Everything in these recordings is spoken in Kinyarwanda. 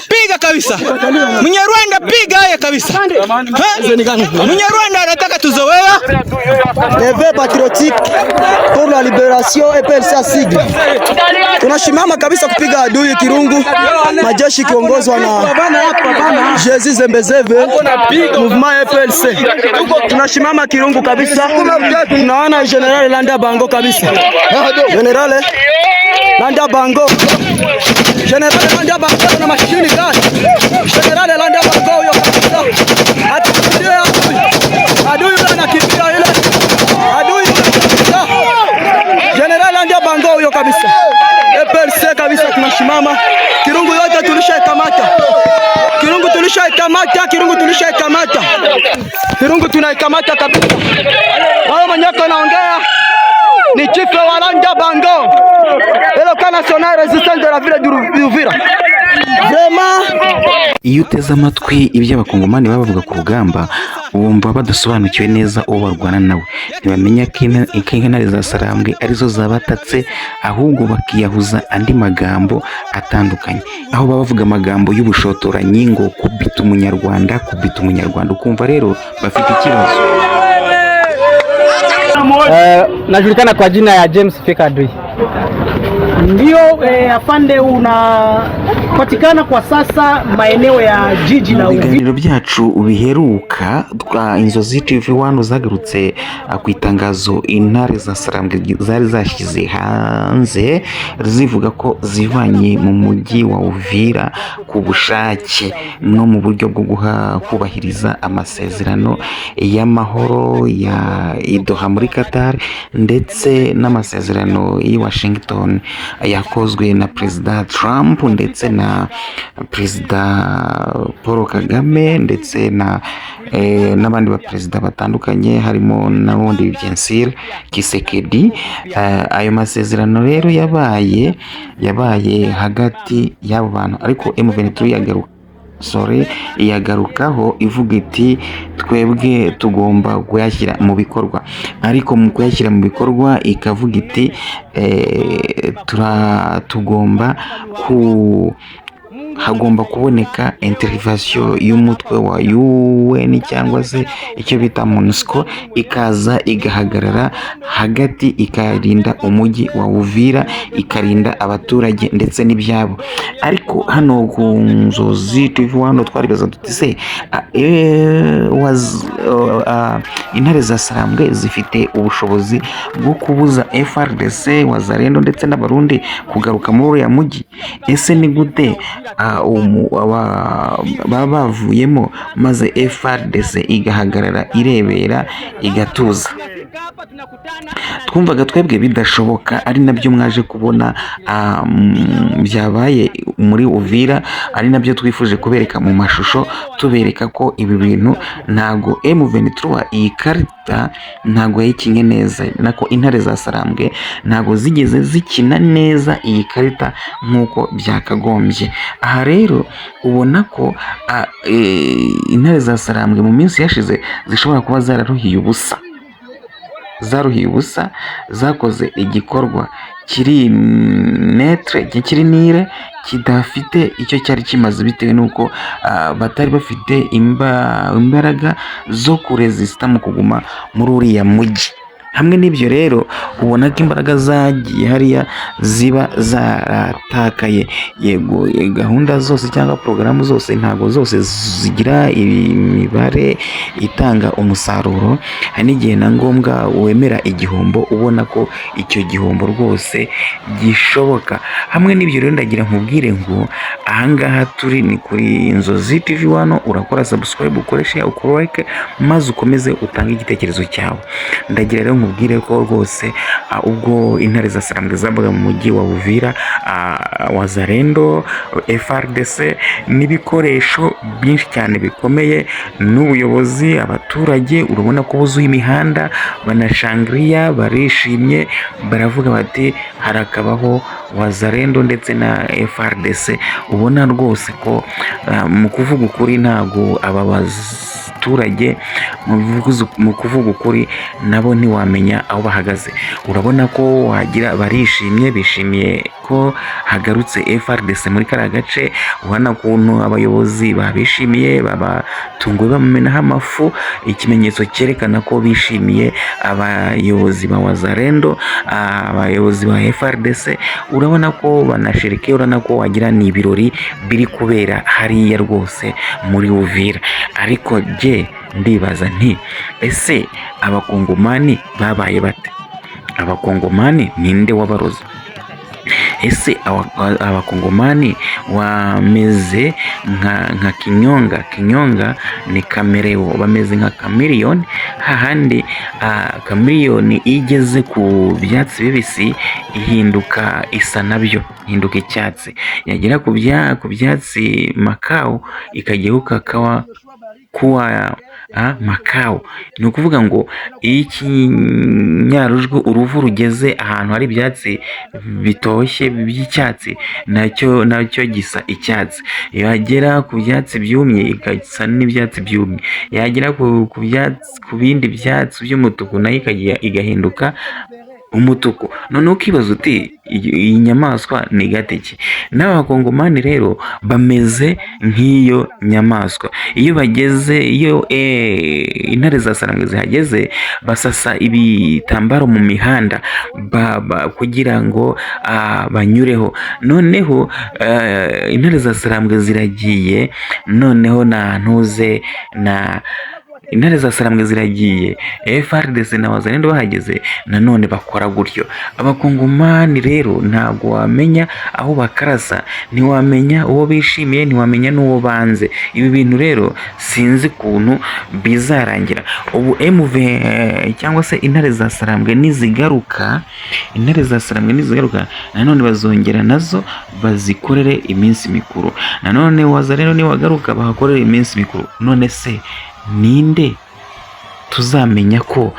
piga kabisa. Mnyarwanda piga haya kabisa. Mnyarwanda anataka tuzoea. Leve patriotique pour la libération et PLC sigle. Tunashimama kabisa kupiga adui Kirungu. Majeshi kiongozwa na Jesus Zembezeve mouvement PLC. Tunashimama Kirungu kabisa. Tunaona General Landa Bango kabisa. General Landa Bango. General Landa Bango na mashini gani? General Landa Bango huyo kabisa. Atukimbia adui anakimbia ile. Adui kabisa. General Landa Bango huyo kabisa. PLC kabisa tunashimama. Kirungu yote tulishaikamata. Kirungu tulishaikamata. Kirungu tunaikamata kabisa. Wao manyako naongea ni chifu wa Landa Bango. Ele national resistance de la ville d'Uvira. Iyo uteze amatwi ibyo abakongomani bavuga ku rugamba wumva badasobanukiwe neza uwo barwana nawe, ntibamenya ko intare za Sarambwe arizo zabatatse, ahubwo bakiyahuza andi magambo atandukanye, aho baba bavuga amagambo y'ubushotoranyi ngo kubita umunyarwanda, ukumva rero bafite ikibazo. Najulikana kwa jina ya James Fikadui. Ndio afande, unapatikana kwa sasa maeneo ya jiji la Uvira. Ibiganiro byacu biheruka Inzozi TV 1 zagarutse ku itangazo intare za Sarambwe zari zashize hanze zivuga ko zivanye mu mujyi wa Uvira ku bushake no mu buryo bwo kubahiriza amasezerano y'amahoro ya Doha muri Qatar ndetse n'amasezerano i Washington yakozwe na President Trump ndetse na President Paul Kagame ndetse n'abandi ba president batandukanye harimo n'ubundi Vincent Kisekedi. Ayo masezerano rero yabaye hagati y'abo bantu, ariko M23 yagarukaho ivuga iti twebwe tugomba kuyashyira mu bikorwa, ariko mu kuyashyira mu bikorwa ikavuga iti hagomba kuboneka intervention y'umutwe wa UN cyangwa se icyo bita MONUSCO, ikaza igahagarara hagati ikarinda umujyi wa Uvira, ikarinda abaturage ndetse n'ibyabo. Ariko hano ku Nzozi TV hano twaribaza tuti se intare za Sarambwe zifite ubushobozi bwo kubuza FRDC, Wazalendo ndetse n'abarundi kugaruka muri uriya mujyi? Ese ni gute baba bavuyemo maze FRDC igahagarara irebera igatuza? Twumvaga twebwe bidashoboka, ari nabyo mwaje kubona byabaye muri Uvira, ari nabyo twifuje kubereka mu mashusho, tubereka ko ibi bintu ntago M23 iyi karita ntago yayikinye neza, nako intare za Sarambwe ntago zigeze zikina neza iyi karita nkuko byakagombye. Aha rero ubona ko intare za Sarambwe mu minsi yashize zishobora kuba zararuhiye ubusa, zakoze igikorwa kiri netre, kiri nire, kidafite icyo cyari kimaze, bitewe nuko batari bafite imbaraga zo kuresista mu kuguma muri uriya mujyi. Hamwe n'ibyo rero ubona ko imbaraga zagiye hariya ziba zaratakaye. Yego, gahunda zose cyangwa porogaramu zose ntago zose zigira imibare itanga umusaruro. Hari n'igihe na ngombwa wemera igihombo ubona ko icyo gihombo rwose gishoboka. Hamwe n'ibyo rero ndagira nkubwire ngo ahangaha turi ni kuri Inzozi TV 1, urakora subscribe, ukoreshe like, maze ukomeze utange igitekerezo cyawe. Ndagira rero nkubwire ko rwose ubwo intare za Sarambwe zabaga mu mujyi wa Uvira, Wazalendo, FRDC n'ibikoresho byinshi cyane bikomeye n'ubuyobozi, abaturage urabona ko buzuye imihanda, banashangriya, barishimye, baravuga bati harakabaho Wazalendo ndetse na FRDC. Ubona rwose ko mu kuvuga ukuri ntago abaturage mu kuvuga ukuri nabo ntiwamenya aho bahagaze. Urabona ko wagira bishimiye ko hagarutse FARDC muri kara gace. Ubona kuntu abayobozi babishimiye, babatunguye bamumenaho amafu, ikimenyetso cyerekana ko bishimiye abayobozi ba Wazalendo, abayobozi ba FARDC. Urabona ko banasherekeye, urabona ko wagira ni ibirori biri kubera hariya rwose muri Uvira. Ariko je ndibaza nti ese abakongomani babaye bate? Abakongomani ninde wabaroza? Ese abakongomani wameze nka Kinyonga ni Kamereo, bameze nka Chameleone, hahandi Chameleone igeze ku byatsi bibisi ihinduka isa nabyo, ihinduka icyatsi, yagera ku byatsi makao ikageuka kuwa makao. Ni ukuvuga ngo ikinyarujwe uruvu rugeze ahantu hari ibyatsi bitoshye by'icyatsi nacyo gisa icyatsi, yagera ku byatsi byumye igasa n'ibyatsi byumye, yagera ku bindi byatsi by'umutuku nayo igahinduka umutuku. None ukibaza uti iyi nyamaswa ni gateke? N'abakongomani rero bameze nk'iyo nyamaswa. Iyo intare za Sarambwe zihageze basasa ibitambaro mu mihanda kugira ngo banyureho. Noneho intare za Sarambwe ziragiye, noneho intare za Sarambwe ziragiye, FARDC na Wazalendo bahageze, nanone bakora gutyo. Abakongomani rero ntabwo wamenya aho bakarasa, ntiwamenya uwo bishimiye, ntiwamenya n'uwo banze. Ibi bintu rero sinzi kuntu bizarangira. Ubu MV cyangwa se intare za Sarambwe nizigaruka, nanone bazongera nazo bazikorere iminsi mikuru. Nanone Wazalendo niwagaruka bahakorere iminsi mikuru. None se ninde tuzamenya ko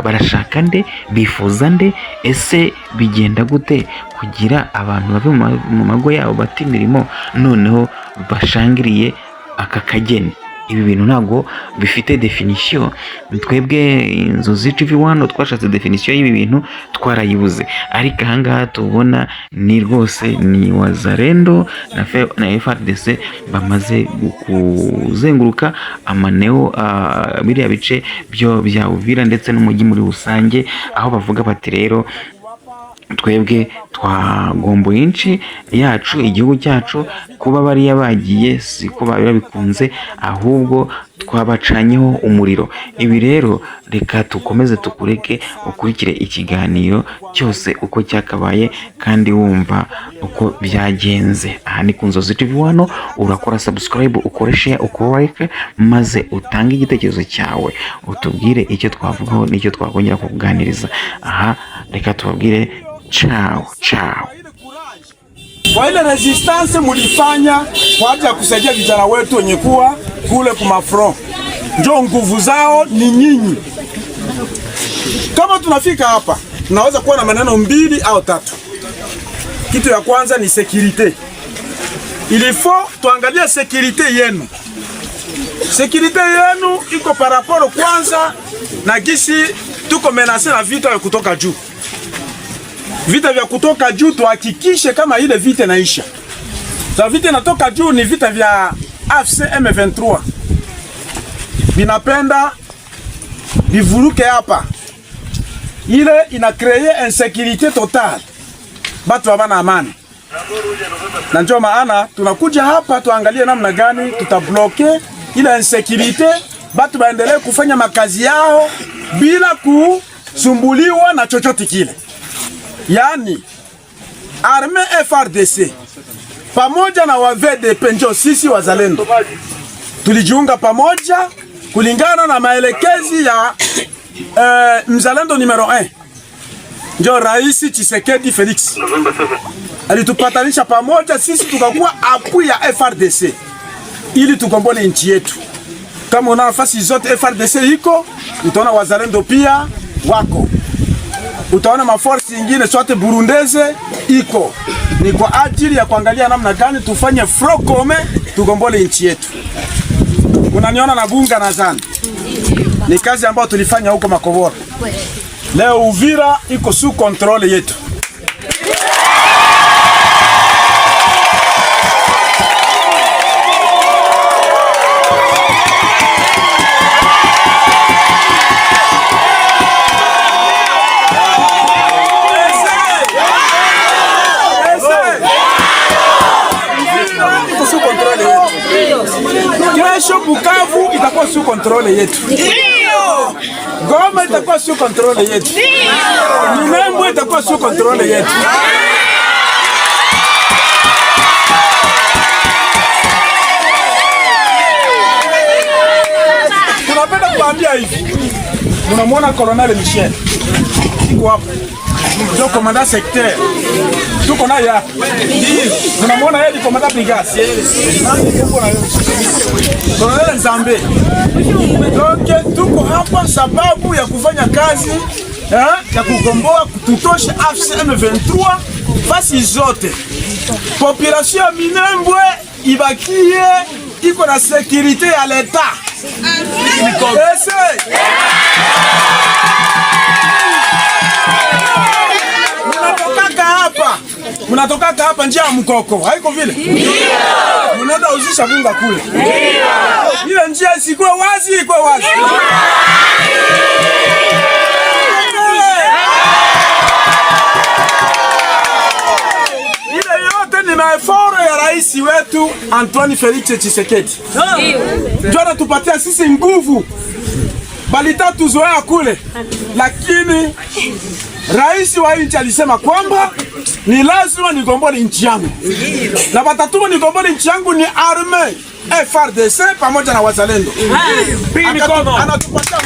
barashaka nde, bifuza nde? Ese bigenda gute kugira abantu bave mu mago yabo bata imirimo noneho bashangiriye aka kageni? Ibi bintu ntabwo bifite definition. Twebwe Inzozi TV1 twashatse definition y'ibi bintu twarayibuze, ariko ahangaha tubona ni rwose ni Wazalendo na FARDC bamaze kuzenguruka amaneo biriya bice byo bya Uvira ndetse n'umujyi muri rusange, aho bavuga bati rero twebwe twagomboye inci yacu, igihugu cyacu. Kuba bariya bagiye si ko babikunze, ahubwo twabacanyeho umuriro. Ibi rero reka tukomeze tukureke ukurikire ikiganiro cyose uko cyakabaye kandi wumva uko byagenze. Aha ni ku Nzozi TV1, urakora subscribe, ukore share, ukore like, maze utange igitekerezo cyawe, utubwire icyo twavugaho n'icyo twakongera kuganiriza. Aha reka tubabwire ciao. Kwa ile resistance mulifanya kwa ajili ya kusaidia vijana wetu wenye kuwa kule kuma front, ndio nguvu zao ni nyinyi. Kama tunafika hapa, tunaweza kuwa na maneno 2 au 3. Kitu ya kwanza ni security. Il faut tuangalie security yenu. Security yenu iko par rapport kwanza na gisi tuko menase na vita ya kutoka juu. Vita vya kutoka juu tuhakikishe kama ile vita inaisha. Za vita inatoka juu ni vita vya AFC M23. Binapenda bivuruke hapa. Ile ina créer insécurité totale. Batu habana amani. Na ndio maana tunakuja hapa tuangalie namna gani tutabloke ile insécurité, batu baendelee kufanya makazi yao bila kusumbuliwa na chochote kile. Yani arme FARDC pamoja na wa VDP ndio sisi Wazalendo tulijiunga pamoja kulingana na maelekezi ya mzalendo numero 1 ndio Rais Tshisekedi Felix alitupatanisha pamoja, sisi tukakuwa apui ya FARDC ili tukombole nchi yetu. Kama una nafasi zote FARDC iko, utaona Wazalendo pia wako, utaona maforsi nyingine sote burundeze iko. Ni kwa ajili ya kuangalia namna gani tufanye front commun tugombole nchi yetu. Unaniona na bunga na zana. Ni kazi ambayo tulifanya huko Makobora. Leo Uvira iko sous contrôle yetu. Kesho Bukavu itakuwa sous contrôle yetu. Goma itakuwa sous contrôle yetu. Minembwe itakuwa sous contrôle yetu. Tunapenda kuambia hivi. Mnamwona Colonel Michel. Iko hapa. Ndio commandant secteur. Tuko naye hapa. Mnamwona yeye ni commandant brigade. Colonel Nzambe. Donc tuko hapa sababu ya kufanya kazi ya kugomboa kututosha AFC M23 fasi zote. Population ya Minembwe ibakie iko na sécurité ya l'État. Mnatoka hapa njia ya Mkoko. Haiko vile? Ndio. Mnaenda uzisha bunga kule. Ndio. Ile njia isikuwe wazi, ikuwe wazi. Ile yote ni maeforo ya rais wetu Antoine Felix Tshisekedi. Ndio anatupatia sisi nguvu. Balita tuzoea kule. Lakini rais wa nchi alisema kwamba ni lazima nigombole nchi yangu. Na batatuma nigombole nchi yangu ni arme FARDC pamoja na wazalendo. Anatupatia